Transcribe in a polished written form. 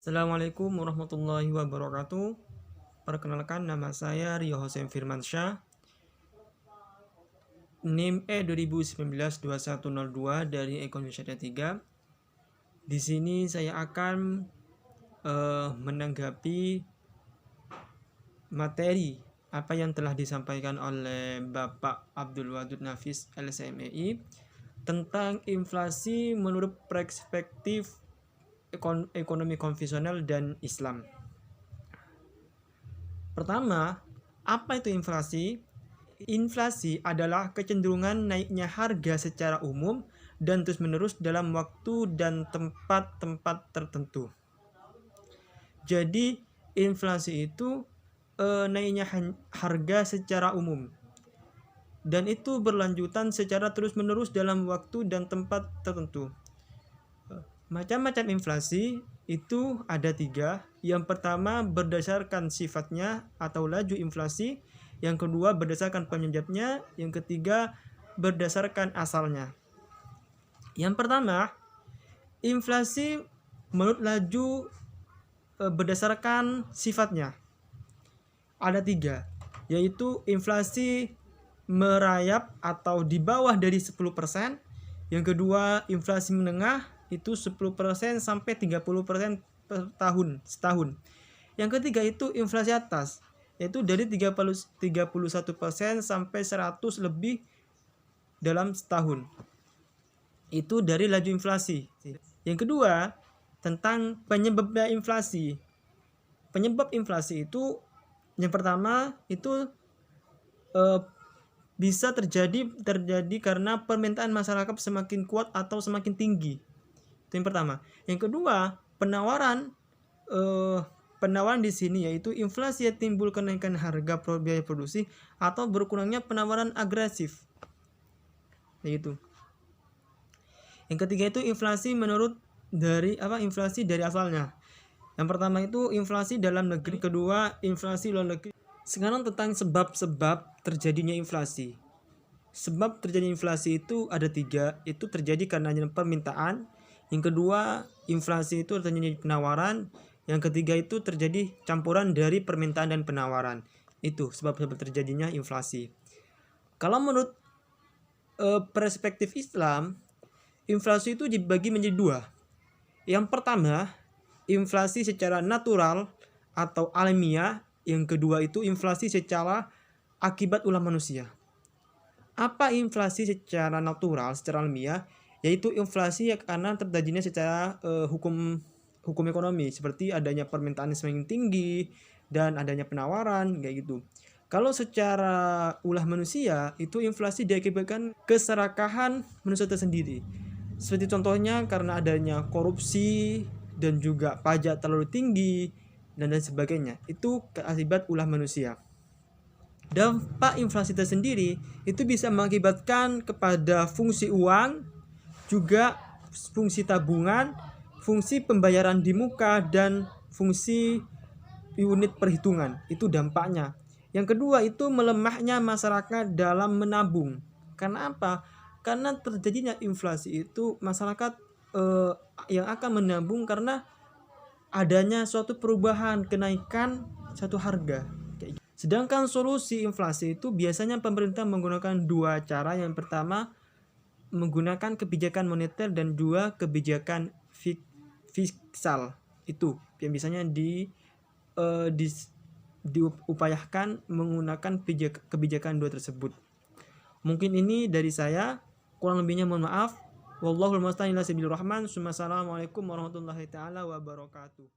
Assalamualaikum warahmatullahi wabarakatuh. Perkenalkan, nama saya Rio Hossein Firmansyah, NIM E2019-2102 dari Ekonomi Syariah 3. Di sini saya akan menanggapi materi apa yang telah disampaikan oleh Bapak Abdul Wadud Nafis LSMEI tentang inflasi menurut perspektif ekonomi konvensional dan Islam. Pertama, apa itu inflasi? Inflasi adalah kecenderungan naiknya harga secara umum dan terus-menerus dalam waktu dan tempat-tempat tertentu. Jadi, inflasi itu naiknya harga secara umum. Dan itu berlanjutan secara terus-menerus dalam waktu dan tempat tertentu. Macam-macam inflasi itu ada 3. Yang pertama berdasarkan sifatnya atau laju inflasi. Yang kedua berdasarkan penyebabnya. Yang ketiga berdasarkan asalnya. Yang pertama, inflasi menurut laju berdasarkan sifatnya. Ada 3, yaitu inflasi merayap atau di bawah dari 10%. Yang kedua, inflasi menengah itu 10% sampai 30% per tahun setahun. Yang ketiga itu inflasi atas, yaitu dari 31% sampai 100 lebih dalam setahun. Itu dari laju inflasi. Yang kedua, tentang penyebabnya inflasi. Penyebab inflasi itu yang pertama itu bisa terjadi karena permintaan masyarakat semakin kuat atau semakin tinggi. Itu yang pertama. Yang kedua, penawaran di sini yaitu inflasi yang timbul kenaikan harga biaya produksi atau berkurangnya penawaran agresif. Yaitu. Yang ketiga itu inflasi inflasi dari asalnya. Yang pertama itu inflasi dalam negeri, kedua inflasi luar negeri. Sekarang tentang sebab-sebab terjadinya inflasi. Sebab terjadinya inflasi itu ada 3, itu terjadi karena permintaan. Yang kedua, inflasi itu terjadi penawaran. Yang ketiga itu terjadi campuran dari permintaan dan penawaran. Itu sebab-sebab terjadinya inflasi. Kalau menurut perspektif Islam, inflasi itu dibagi menjadi 2. Yang pertama, inflasi secara natural atau alamiah. Yang kedua itu inflasi secara akibat ulah manusia. Apa inflasi secara natural, secara alamiah? Yaitu inflasi karena terjadinya secara hukum ekonomi, seperti adanya permintaan yang semakin tinggi dan adanya penawaran kayak gitu. Kalau secara ulah manusia, itu inflasi diakibatkan keserakahan manusia tersendiri. Seperti contohnya karena adanya korupsi dan juga pajak terlalu tinggi dan sebagainya. Itu akibat ulah manusia. Dampak inflasi tersendiri itu bisa mengakibatkan kepada fungsi uang, juga fungsi tabungan, fungsi pembayaran di muka, dan fungsi unit perhitungan. Itu dampaknya. Yang kedua itu melemahnya masyarakat dalam menabung. Karena apa? Karena terjadinya inflasi itu masyarakat yang akan menabung karena adanya suatu perubahan, kenaikan satu harga. Sedangkan solusi inflasi itu biasanya pemerintah menggunakan 2 cara. Yang pertama menggunakan kebijakan moneter dan 2 kebijakan fiskal. Itu yang biasanya diupayakan menggunakan kebijakan 2 tersebut. Mungkin ini dari saya, kurang lebihnya mohon maaf. Wallahul musta'an ila sabilir rahman. Assalamualaikum warahmatullahi taala wabarakatuh.